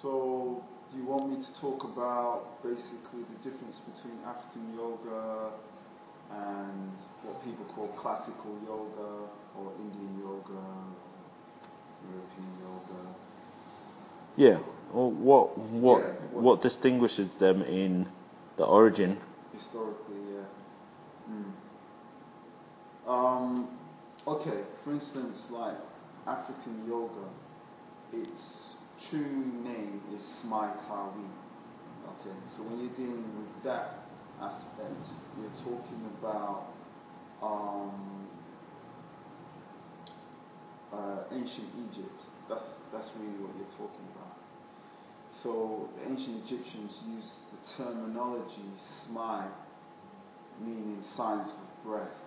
So you want me to talk about basically the difference between African yoga and what people call classical yoga or Indian yoga, European yoga? Yeah. Or Yeah, what distinguishes them in the origin? Historically, yeah. Okay, for instance, like African yoga, its true name is Smai Tawi. Okay, so when you're dealing with that aspect, you're talking about ancient Egypt. That's really what you're talking about. So the ancient Egyptians used the terminology Smai, meaning science of breath.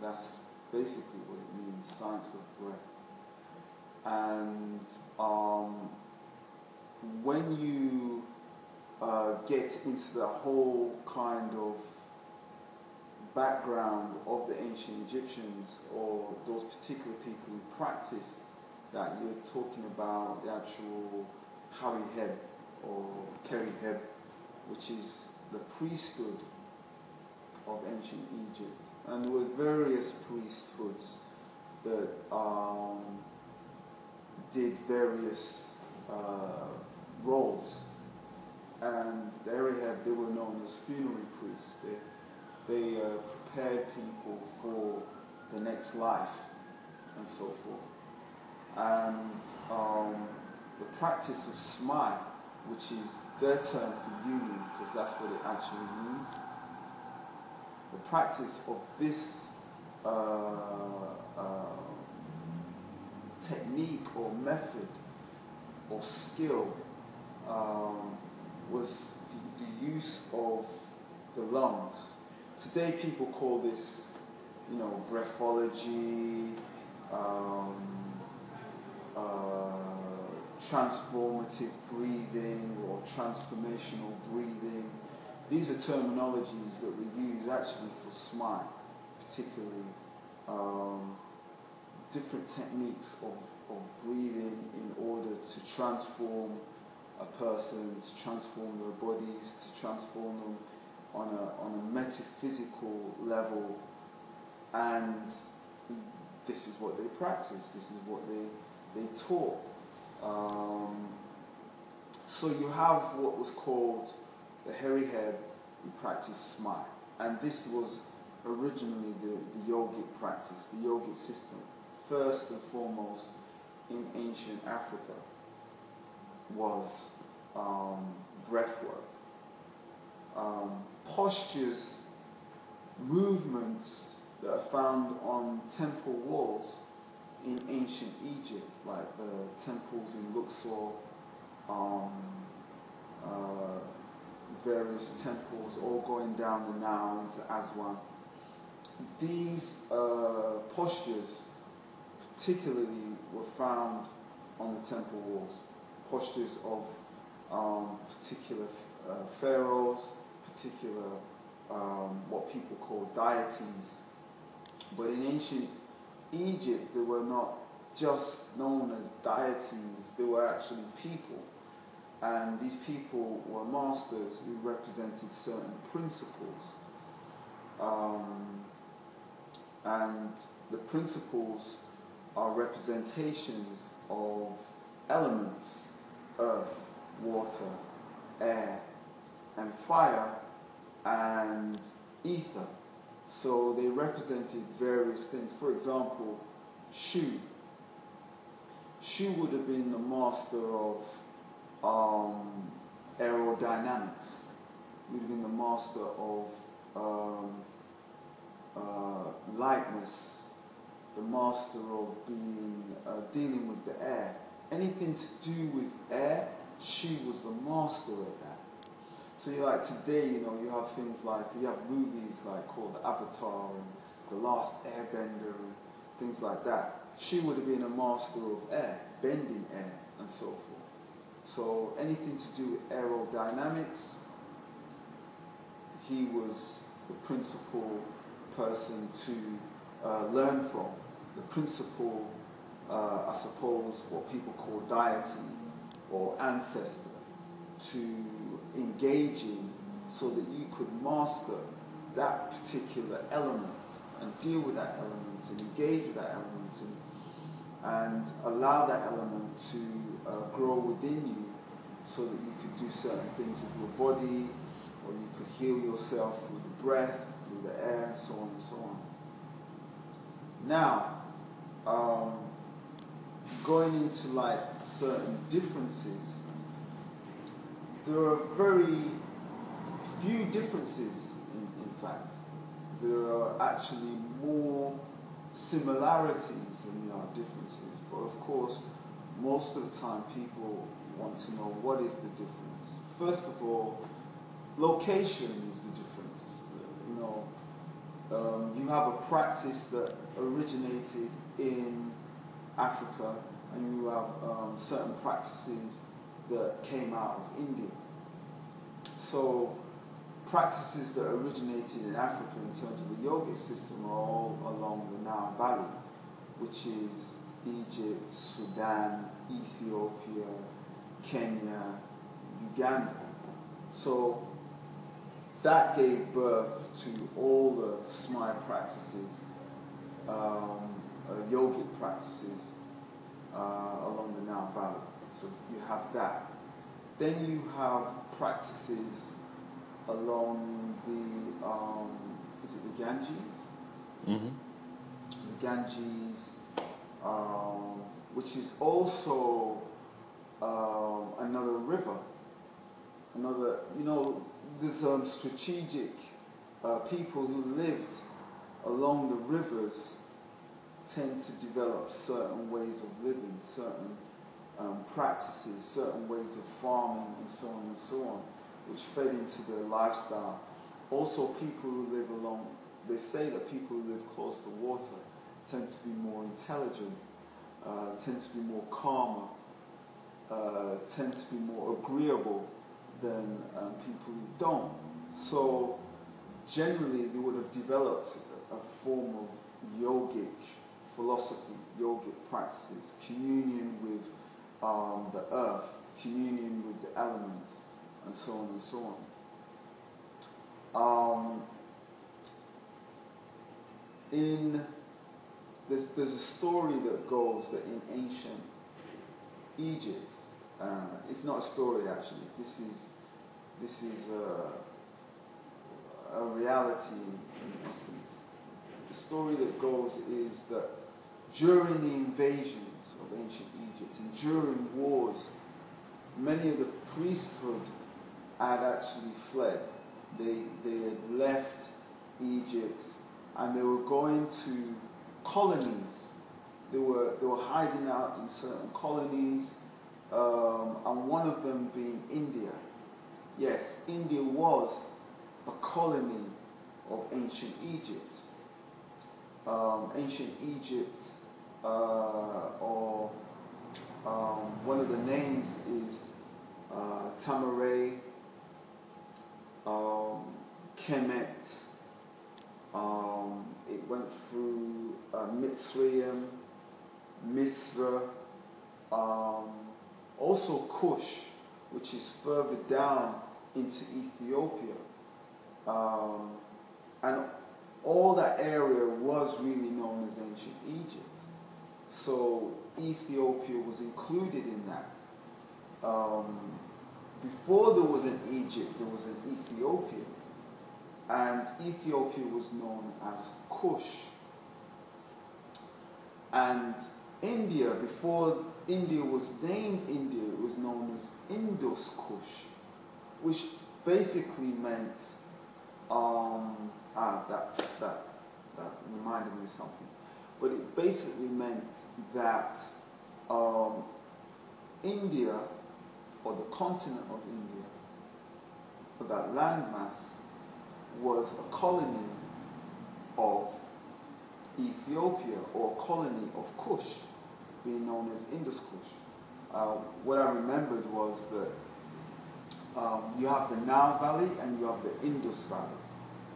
That's basically what it means, science of breath. And when you get into the whole kind of background of the ancient Egyptians or those particular people who practice that, you're talking about the actual Hariheb or Keriheb, which is the priesthood of ancient Egypt. And there were various priesthoods that did various roles. And the Hariheb, they were known as funerary priests. They prepared people for the next life and so forth. And the practice of Smai, which is their term for union, because that's what it actually means, the practice of this technique or method or skill was the use of the lungs. Today people call this, breathology, transformative breathing or transformational breathing. These are terminologies that we use actually for Smai, particularly different techniques of breathing in order to transform a person, to transform their bodies, to transform them on a metaphysical level. And this is what they practice, this is what they taught. So you have what was called the Hariheb, who practiced Smai. And this was originally the yogic practice, the yogic system. First and foremost in ancient Africa was breath work. Postures, movements that are found on temple walls in ancient Egypt, like the temples in Luxor, various temples all going down the Nile into Aswan. These postures particularly were found on the temple walls. Postures of particular pharaohs, particular what people call deities. But in ancient Egypt, they were not just known as deities, they were actually people. And these people were masters who represented certain principles. And the principles are representations of elements: earth, water, air, and fire, and ether. So they represented various things. For example, Shu. Shu would have been the master of aerodynamics. He would have been the master of lightness, the master of dealing with the air. Anything to do with air, Shu was the master of that. So today, you have things like, you have movies like called Avatar and The Last Airbender and things like that. Shu would have been a master of air, bending air and so forth. So anything to do with aerodynamics, he was the principal person to learn from. The principal, I suppose, what people call deity or ancestor to engage in so that you could master that particular element and deal with that element and engage with that element and allow that element to grow within you so that you could do certain things with your body, or you could heal yourself through the breath, through the air, and so on and so on. Now, going into like certain differences, there are very few differences in fact. There are actually more similarities than there are differences. But of course, most of the time people want to know what is the difference. First of all, location is the difference. You know, you have a practice that originated in Africa, and you have certain practices that came out of India. So practices that originated in Africa in terms of the yogic system are all along the Nile Valley, which is Egypt, Sudan, Ethiopia, Kenya, Uganda. So that gave birth to all the smile practices, yogic practices along the Nile Valley. So you have that. Then you have practices along the, is it the Ganges? Mm-hmm. The Ganges, which is also another river. Another, you know, there's strategic people who lived along the rivers tend to develop certain ways of living, certain practices, certain ways of farming, and so on and so on, which fed into their lifestyle. Also, people who live along, they say that people who live close to water tend to be more intelligent, tend to be more calmer, tend to be more agreeable than people who don't. So generally they would have developed a form of yogic philosophy, yogic practices, communion with the earth, communion with the elements, and so on and so on. There's a story that goes that in ancient Egypt, it's not a story actually, this is a reality in essence. The story that goes is that during the invasions of ancient Egypt and during wars, many of the priesthood had actually fled. They had left Egypt and they were going to colonies. They were hiding out in certain colonies, and one of them being India. Yes, India was a colony of ancient Egypt. Ancient Egypt, or one of the names is Tamaray, Kemet. It went through Mitzrayim, Misra, also Kush, which is further down into Ethiopia. And all that area was really known as ancient Egypt. So Ethiopia was included in that. Before there was an Egypt, there was an Ethiopia. And Ethiopia was known as Kush. And India, before India was named India, it was known as Indus Kush, which basically meant, that reminded me of something. But it basically meant that India, or the continent of India, or that landmass, was a colony of Ethiopia, or a colony of Kush, being known as Indus Kush. What I remembered was that you have the Nile Valley and you have the Indus Valley.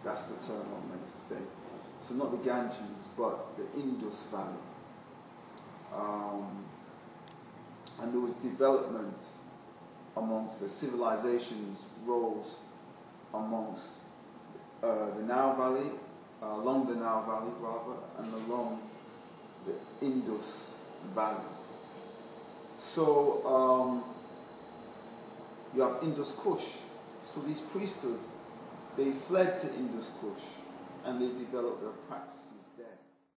That's the term I meant to say. So not the Ganges, but the Indus Valley. and there was development amongst the civilizations rose amongst the Nile Valley, along the Nile Valley rather, and along the Indus Valley. So you have Indus Kush. So these priesthood, they fled to Indus Kush and they developed their practices.